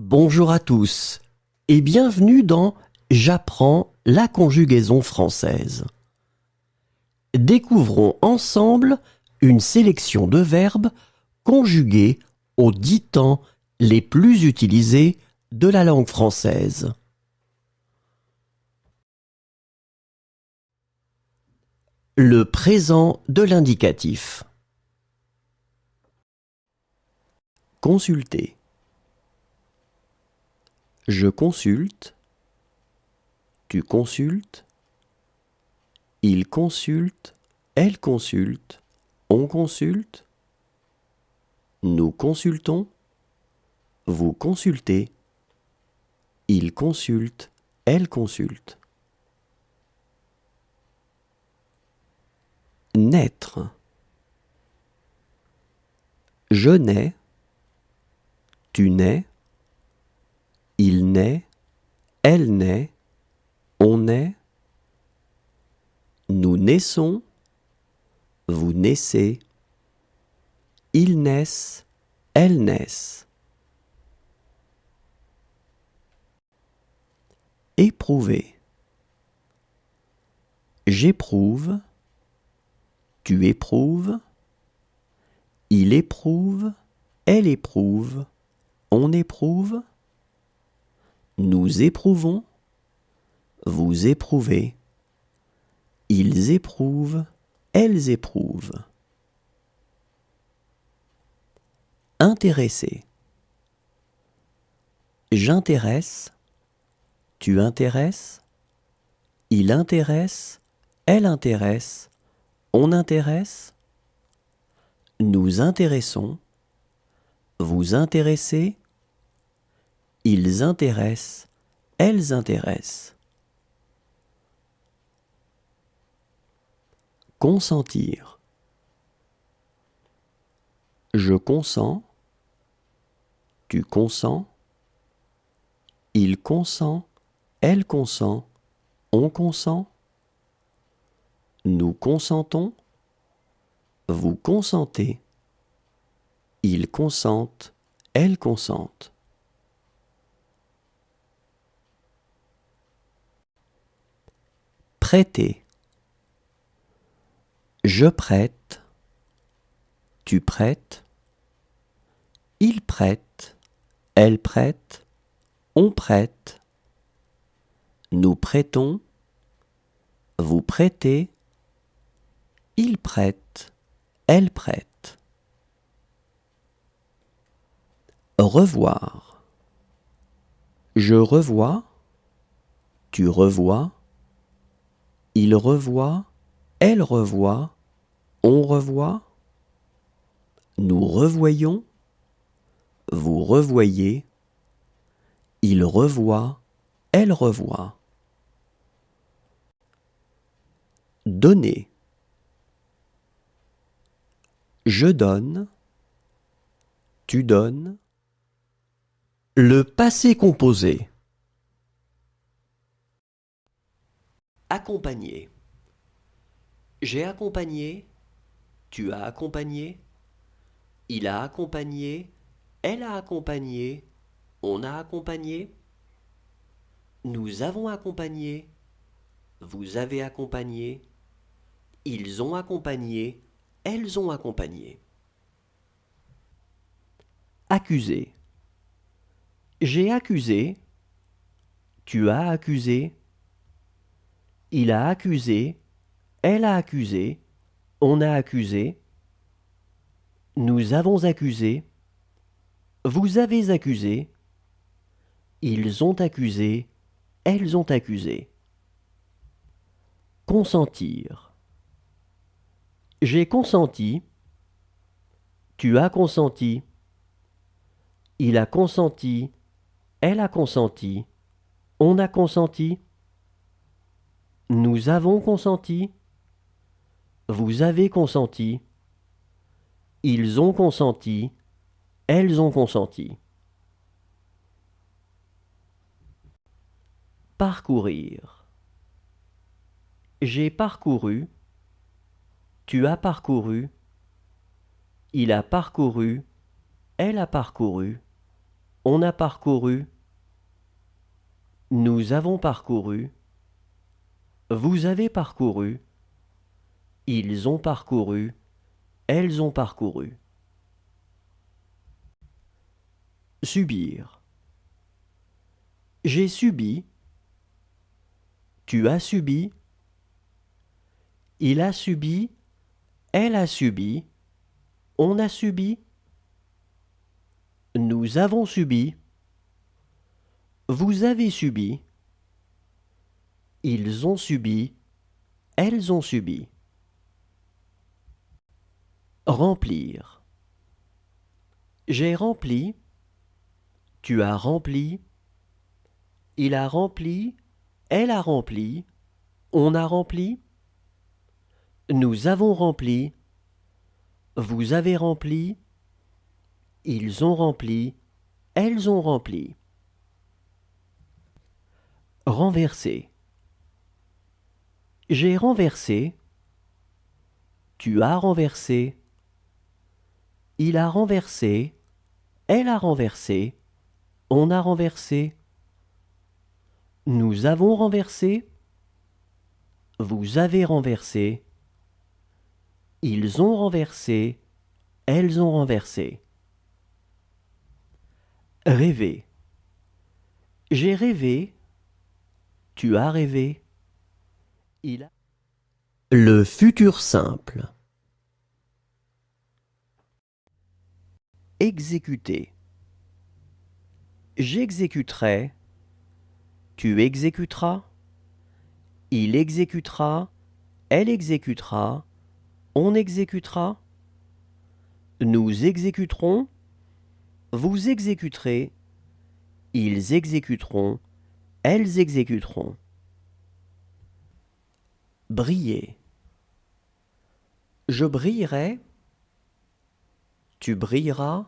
Bonjour à tous et bienvenue dans J'apprends la conjugaison française. Découvrons ensemble une sélection de verbes conjugués aux 10 temps les plus utilisés de la langue française. Le présent de l'indicatif. Consulter. Je consulte. Tu consultes. Il consulte. Elle consulte. On consulte. Nous consultons. Vous consultez. Il consulte. Elle consulte. Naître. Je nais. Tu nais. Il naît. Elle naît. On naît. Nous naissons. Vous naissez. Ils naissent. Elles naissent. Éprouver. J'éprouve. Tu éprouves. Il éprouve. Elle éprouve. On éprouve. Nous éprouvons. Vous éprouvez. Ils éprouvent. Elles éprouvent. Intéresser. J'intéresse. Tu intéresses. Il intéresse. Elle intéresse. On intéresse. Nous intéressons. Vous intéressez. Ils intéressent. Elles intéressent. Consentir. Je consens. Tu consens. Il consent. Elle consent. On consent. Nous consentons. Vous consentez. Ils consentent. Elles consentent. Prêter. Je prête. Tu prêtes. Il prête. Elle prête. On prête. Nous prêtons. Vous prêtez. Il prête. Elle prête. Revoir. Je revois. Tu revois. Il revoit. Elle revoit. On revoit. Nous revoyons. Vous revoyez. Il revoit. Elle revoit. Donner. Je donne. Tu donnes. Le passé composé. Accompagner. J'ai accompagné. Tu as accompagné. Il a accompagné. Elle a accompagné. On a accompagné. Nous avons accompagné. Vous avez accompagné. Ils ont accompagné. Elles ont accompagné. Accuser. J'ai accusé. Tu as accusé. Il a accusé. Elle a accusé. On a accusé. Nous avons accusé. Vous avez accusé. Ils ont accusé. Elles ont accusé. Consentir. J'ai consenti. Tu as consenti. Il a consenti. Elle a consenti. On a consenti. Nous avons consenti. Vous avez consenti. Ils ont consenti. Elles ont consenti. Parcourir. J'ai parcouru. Tu as parcouru. Il a parcouru. Elle a parcouru. On a parcouru. Nous avons parcouru. Vous avez parcouru. Ils ont parcouru. Elles ont parcouru. Subir. J'ai subi. Tu as subi. Il a subi. Elle a subi. On a subi. Nous avons subi. Vous avez subi. Ils ont subi. Elles ont subi. Remplir. J'ai rempli. Tu as rempli. Il a rempli. Elle a rempli. On a rempli. Nous avons rempli. Vous avez rempli. Ils ont rempli. Elles ont rempli. Renverser. J'ai renversé. Tu as renversé. Il a renversé. Elle a renversé. On a renversé. Nous avons renversé. Vous avez renversé. Ils ont renversé. Elles ont renversé. Rêver. J'ai rêvé. Tu as rêvé. Il a... Le futur simple. Exécuter. J'exécuterai. Tu exécuteras. Il exécutera. Elle exécutera. On exécutera. Nous exécuterons. Vous exécuterez. Ils exécuteront. Elles exécuteront. Briller. Je brillerai. Tu brilleras.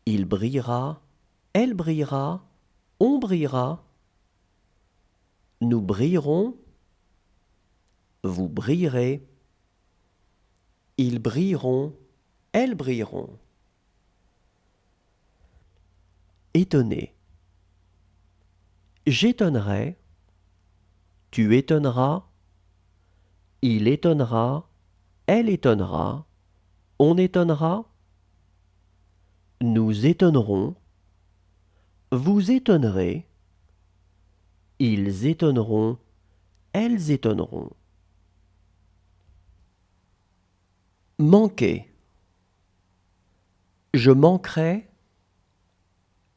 Il brillera. Elle brillera. On brillera. Nous brillerons. Vous brillerez. Ils brilleront. Elles brilleront. Étonner. J'étonnerai. Tu étonneras. Il étonnera. Elle étonnera. On étonnera. Nous étonnerons. Vous étonnerez. Ils étonneront. Elles étonneront. Manquer. Je manquerai.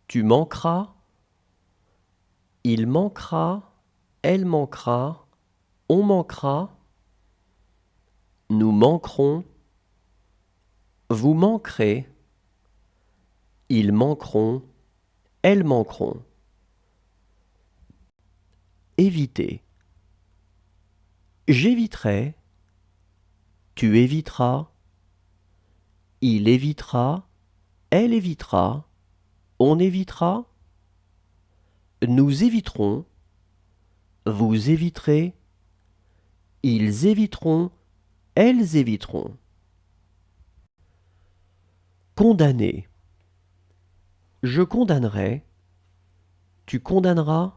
Tu manqueras. Il manquera. Elle manquera. On manquera. Nous manquerons. Vous manquerez. Ils manqueront. Elles manqueront. Éviter. J'éviterai. Tu éviteras. Il évitera. Elle évitera. On évitera. Nous éviterons. Vous éviterez. Ils éviteront. Elles éviteront. Condamner. Je condamnerai. Tu condamneras.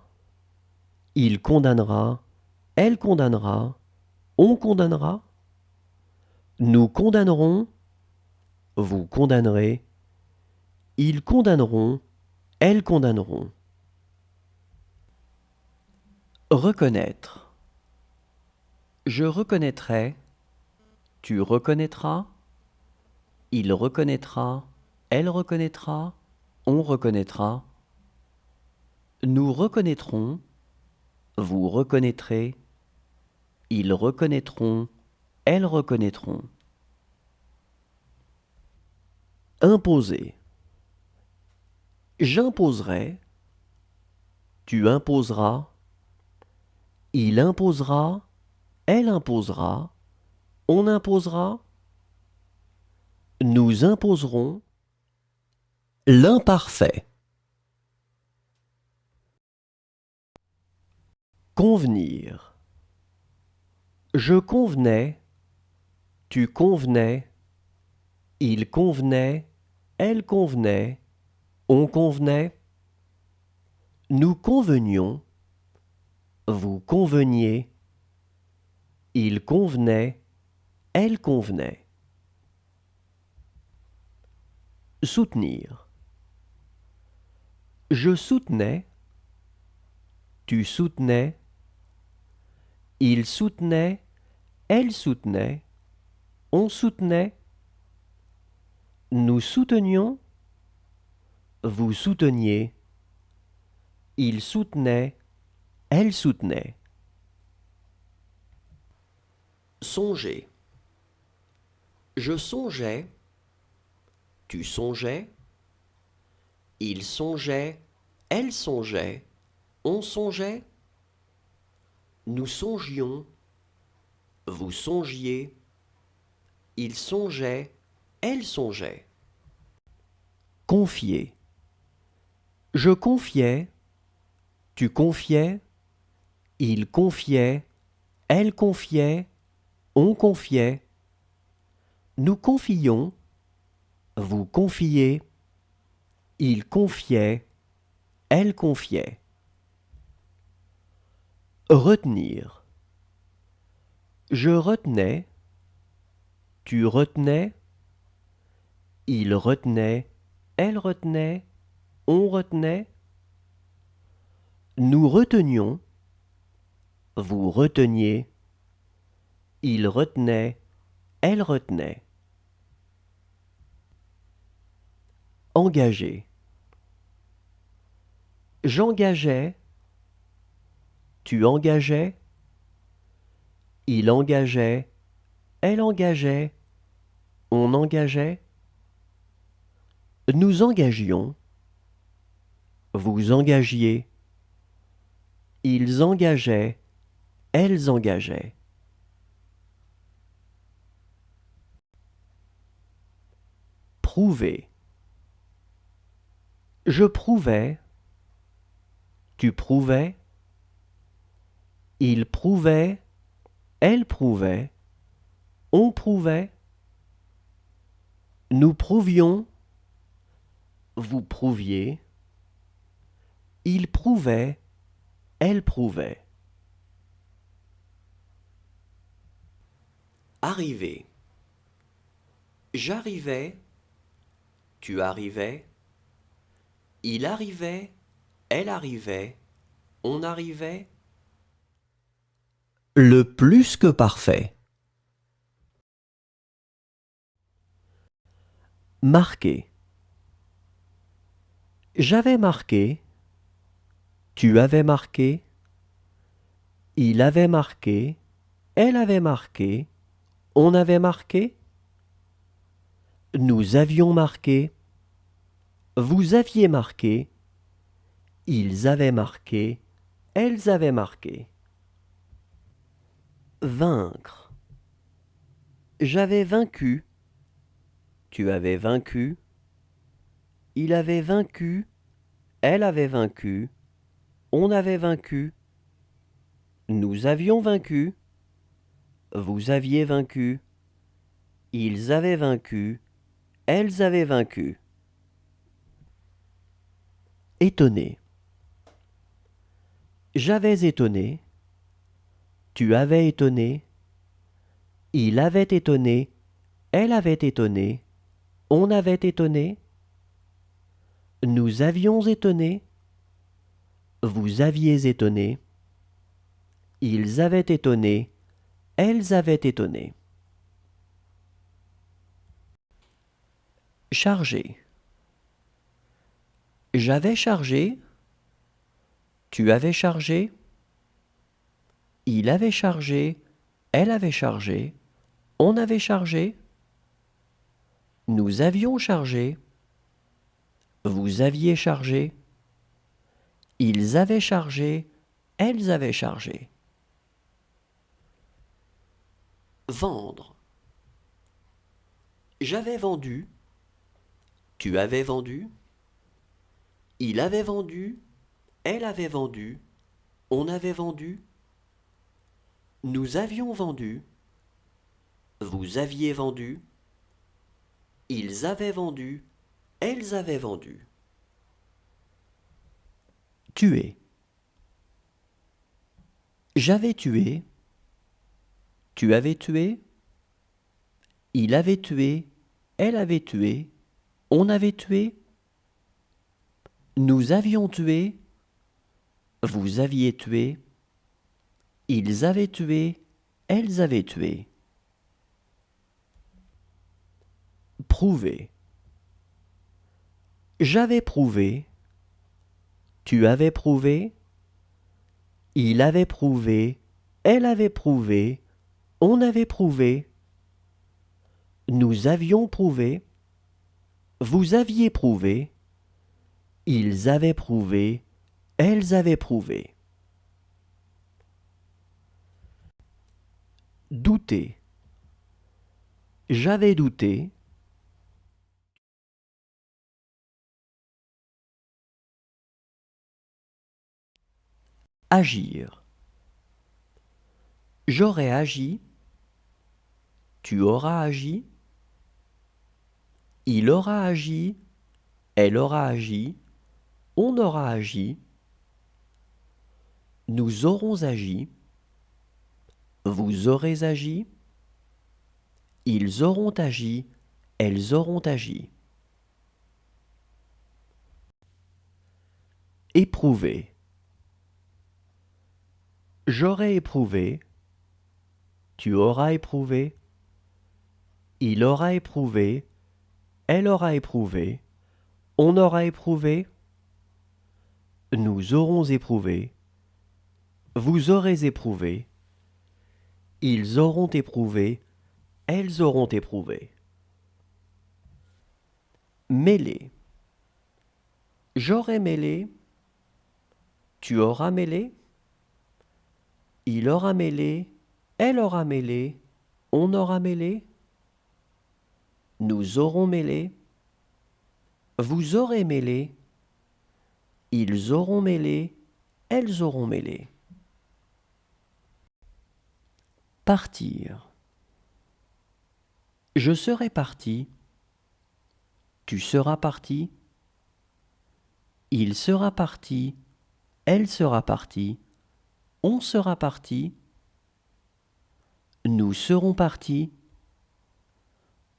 Il condamnera. Elle condamnera. On condamnera. Nous condamnerons. Vous condamnerez. Ils condamneront. Elles condamneront. Reconnaître. Je reconnaîtrai. Tu reconnaîtras. Il reconnaîtra. Elle reconnaîtra. On reconnaîtra. Nous reconnaîtrons. Vous reconnaîtrez. Ils reconnaîtront. Elles reconnaîtront. Imposer. J'imposerai. Tu imposeras. Il imposera. Elle imposera. On imposera. Nous imposerons. L'imparfait. Convenir. Je convenais. Tu convenais. Il convenait. Elle convenait. on convenait, nous convenions, vous conveniez, il convenait, elle convenait. Soutenir. Je soutenais, tu soutenais, il soutenait, elle soutenait, on soutenait, nous soutenions, vous souteniez, il soutenait, elle soutenait. Songer. Je songeais, tu songeais, il songeait, elle songeait, on songeait, nous songions, vous songiez, il songeait, elle songeait. Confier. Je confiais, tu confiais, il confiait, elle confiait, on confiait, nous confions, vous confiez, il confiait, elle confiait. Retenir. Je retenais, tu retenais, il retenait, elle retenait, on retenait, nous retenions, vous reteniez, il retenait, elle retenait. Engager. J'engageais, tu engageais, il engageait, elle engageait, on engageait, nous engagions, vous engagiez, ils engageaient, elles engageaient. Prouver. Je prouvais, tu prouvais, il prouvait, elle prouvait, on prouvait, nous prouvions, vous prouviez, il prouvait, elle prouvait. Arriver. J'arrivais, tu arrivais, il arrivait, elle arrivait, on arrivait. Le plus que parfait. Marquer. J'avais marqué, tu avais marqué, il avait marqué, elle avait marqué, on avait marqué, nous avions marqué, vous aviez marqué, ils avaient marqué, elles avaient marqué. Vaincre. J'avais vaincu, tu avais vaincu, il avait vaincu, elle avait vaincu, on avait vaincu, nous avions vaincu, vous aviez vaincu, ils avaient vaincu, elles avaient vaincu. Étonné. J'avais étonné, tu avais étonné, il avait étonné, elle avait étonné, on avait étonné, nous avions étonné, vous aviez étonné, ils avaient étonné, elles avaient étonné. Charger. J'avais chargé, tu avais chargé, il avait chargé, elle avait chargé, on avait chargé, nous avions chargé, vous aviez chargé, ils avaient chargé, elles avaient chargé. Vendre. J'avais vendu, tu avais vendu, il avait vendu, elle avait vendu, on avait vendu, nous avions vendu, vous aviez vendu, ils avaient vendu, elles avaient vendu. tuer. J'avais tué. Tu avais tué. Il avait tué. Elle avait tué. On avait tué. Nous avions tué. Vous aviez tué. Ils avaient tué. Elles avaient tué. Prouver. J'avais prouvé. Tu avais prouvé. Il avait prouvé. Elle avait prouvé. On avait prouvé. Nous avions prouvé. Vous aviez prouvé. Ils avaient prouvé. Elles avaient prouvé. Douter. J'avais douté. Agir. J'aurais agi. Tu auras agi. Il aura agi. Elle aura agi. On aura agi. Nous aurons agi. Vous aurez agi. Ils auront agi. Elles auront agi. Éprouver. J'aurais éprouvé. Tu auras éprouvé. Il aura éprouvé. Elle aura éprouvé. On aura éprouvé. Nous aurons éprouvé. Vous aurez éprouvé. Ils auront éprouvé. Elles auront éprouvé. Mêler. J'aurais mêlé. Tu auras mêlé. Il aura mêlé. Elle aura mêlé. On aura mêlé. Nous aurons mêlé. Vous aurez mêlé. Ils auront mêlé. Elles auront mêlé. Partir. Je serai parti. Tu seras parti. Il sera parti. Elle sera partie. On sera parti. Nous serons partis.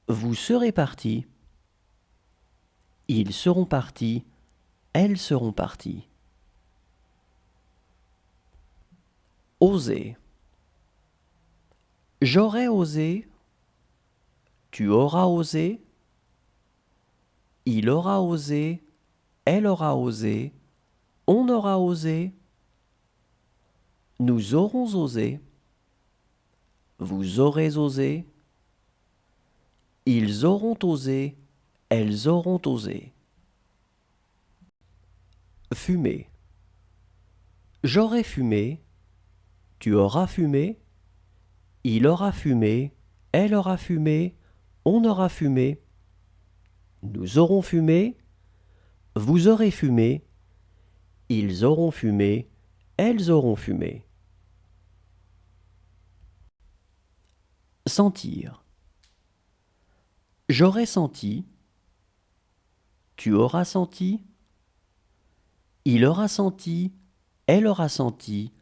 Vous serez partis. Ils seront partis. Elles seront parties. Oser. J'aurais osé. Tu auras osé. Il aura osé. Elle aura osé. On aura osé. Nous aurons osé. Vous aurez osé. Ils auront osé. Elles auront osé. Fumer. J'aurai fumé. Tu auras fumé. Il aura fumé. Elle aura fumé. On aura fumé. Nous aurons fumé. Vous aurez fumé. Ils auront fumé. Elles auront fumé. Sentir. J'aurais senti. Tu auras senti. Il aura senti. Elle aura senti.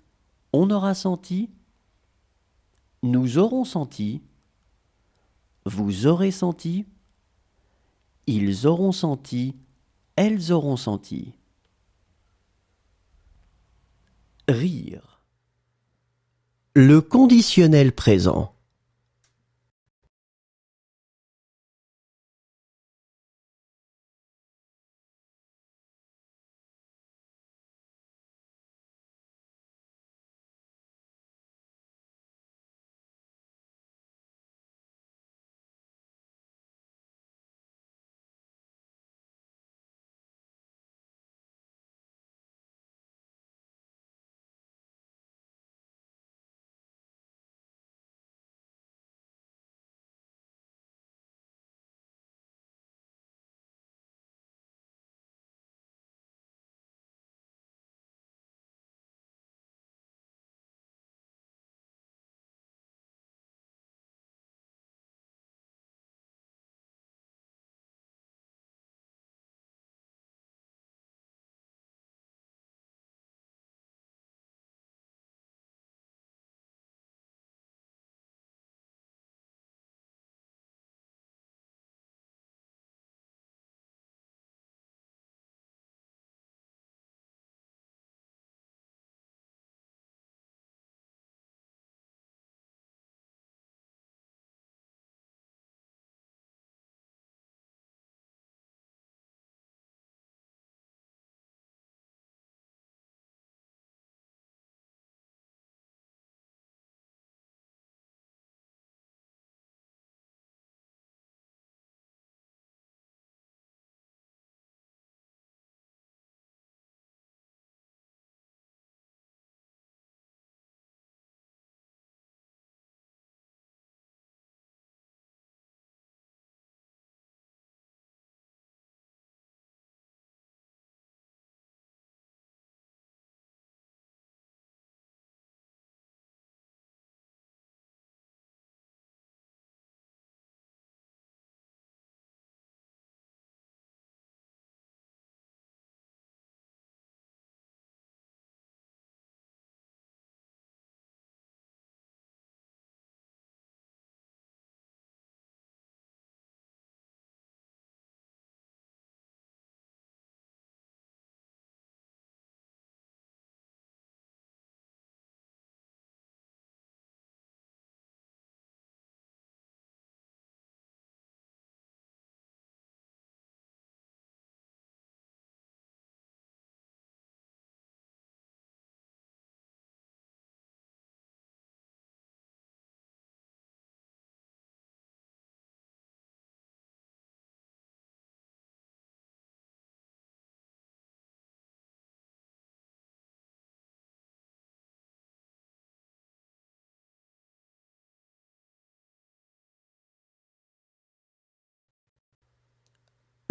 On aura senti. Nous aurons senti. Vous aurez senti. Ils auront senti. Elles auront senti. Rire. Le conditionnel présent.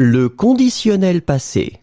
Le conditionnel passé.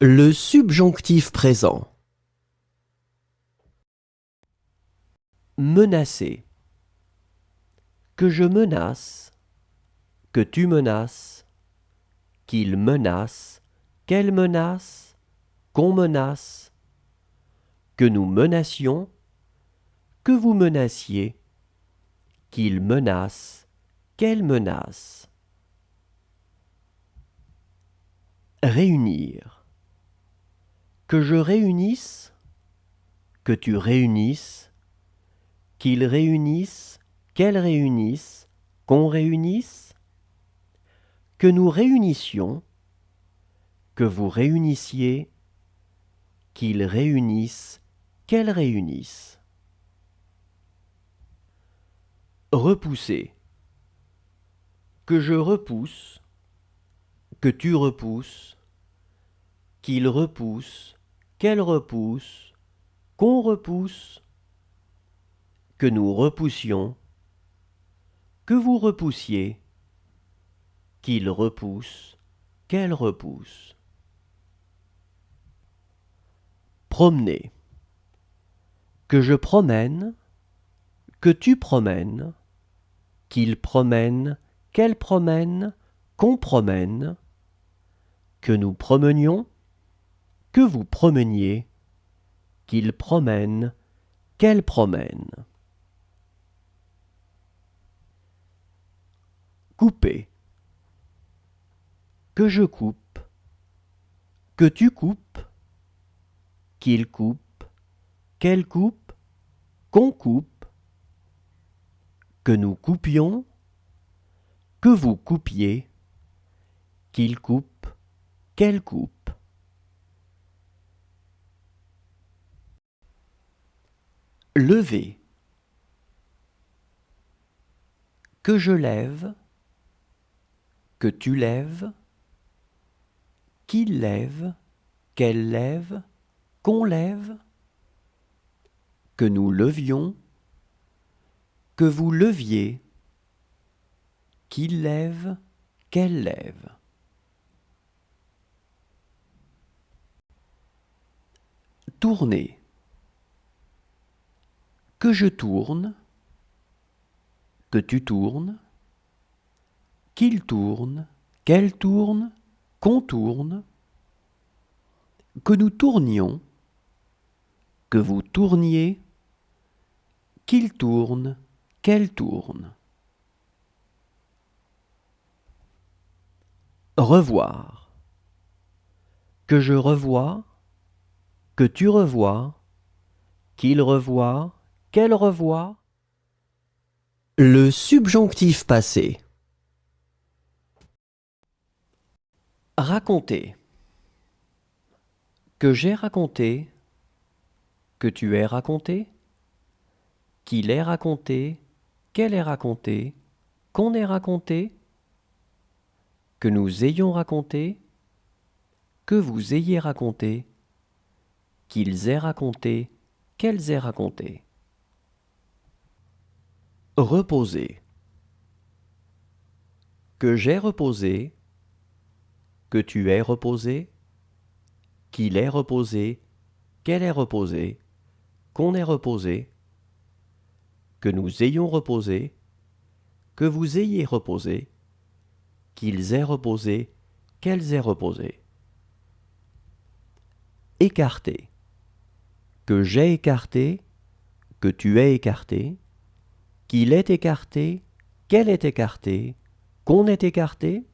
Le subjonctif présent. Menacer. Que je menace, que tu menaces, qu'il menace, qu'elle menace, qu'on menace, que nous menacions, que vous menaciez, qu'il menace, qu'elle menace. Réunir. Que je réunisse, que tu réunisses, qu'il réunisse, qu'elle réunisse, qu'on réunisse, que nous réunissions, que vous réunissiez, qu'ils réunissent, qu'elles réunissent. Repousser. Que je repousse, que tu repousses, qu'il repousse, qu'elle repousse, qu'on repousse, que nous repoussions, que vous repoussiez, qu'il repousse, qu'elle repousse. Promener. Que je promène, que tu promènes, qu'il promène, qu'elle promène, qu'on promène, que nous promenions, que vous promeniez, qu'il promène, qu'elle promène. Couper. Que je coupe, que tu coupes, qu'il coupe, qu'elle coupe, qu'on coupe, que nous coupions, que vous coupiez, qu'il coupe, qu'elle coupe. Lever, que je lève, que tu lèves, qu'il lève, qu'elle lève, qu'on lève, que nous levions, que vous leviez, qu'il lève, qu'elle lève. Tourner, que je tourne, que tu tournes, qu'il tourne, qu'elle tourne, qu'on tourne, que nous tournions, que vous tourniez, qu'il tourne, qu'elle tourne. Revoir, que je revois, que tu revois, qu'il revoit, qu'elle revoit. Le subjonctif passé. Raconter, que j'ai raconté, que tu aies raconté, qu'il ait raconté, qu'elle ait raconté, qu'on ait raconté, que nous ayons raconté, que vous ayez raconté, qu'ils aient raconté, qu'elles aient raconté. Reposer, que j'ai reposé, que tu aies reposé, qu'il ait reposé, qu'elle ait reposé, qu'on ait reposé, que nous ayons reposé, que vous ayez reposé, qu'ils aient reposé, qu'elles aient reposé. Écarter, que j'ai écarté, que tu aies écarté, qu'il ait écarté, qu'elle ait écarté, qu'on ait écarté,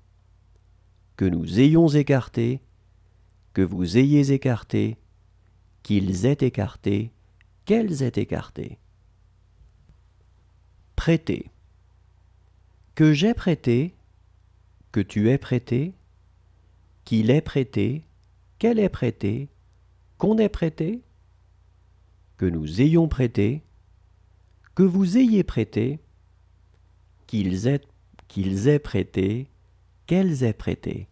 que nous ayons écarté, que vous ayez écarté, qu'ils aient écarté, qu'elles aient écarté. Prêter, que j'ai prêté, que tu aies prêté, qu'il ait prêté, qu'elle ait prêté, qu'on ait prêté, que nous ayons prêté, que vous ayez prêté, qu'ils aient prêté, qu'elles aient prêté.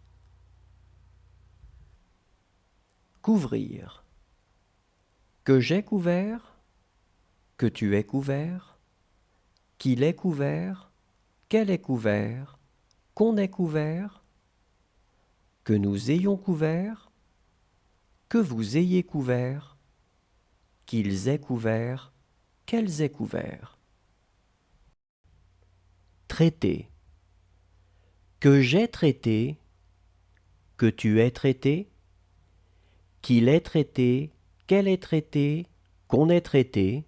Couvrir, que j'ai couvert, que tu aies couvert, qu'il ait couvert, qu'elle ait couvert, qu'on ait couvert, que nous ayons couvert, que vous ayez couvert, qu'ils aient couvert, qu'elles aient couvert. Traiter, que j'ai traité, que tu aies traité, qu'il ait traité, qu'elle ait traité, qu'on ait traité,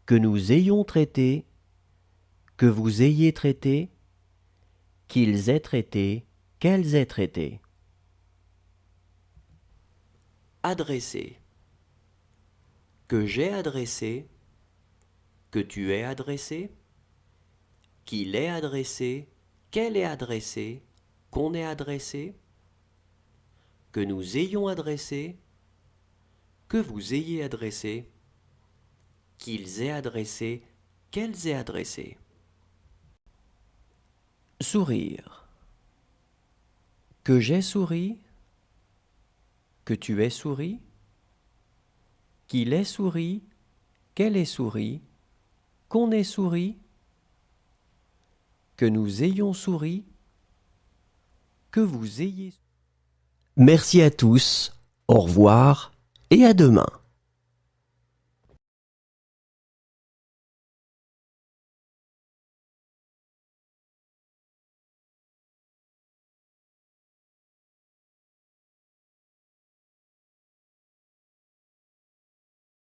que nous ayons traité, que vous ayez traité, qu'ils aient traité, qu'elles aient traité. Adresser, que j'ai adressé, que tu aies adressé, qu'il ait adressé, qu'elle ait adressé, qu'on ait adressé, que nous ayons adressé, que vous ayez adressé, qu'ils aient adressé, qu'elles aient adressé. Sourire, que j'ai souri, que tu aies souri, qu'il ait souri, qu'elle ait souri, qu'on ait souri, que nous ayons souri, que vous ayez. Merci à tous, au revoir et à demain.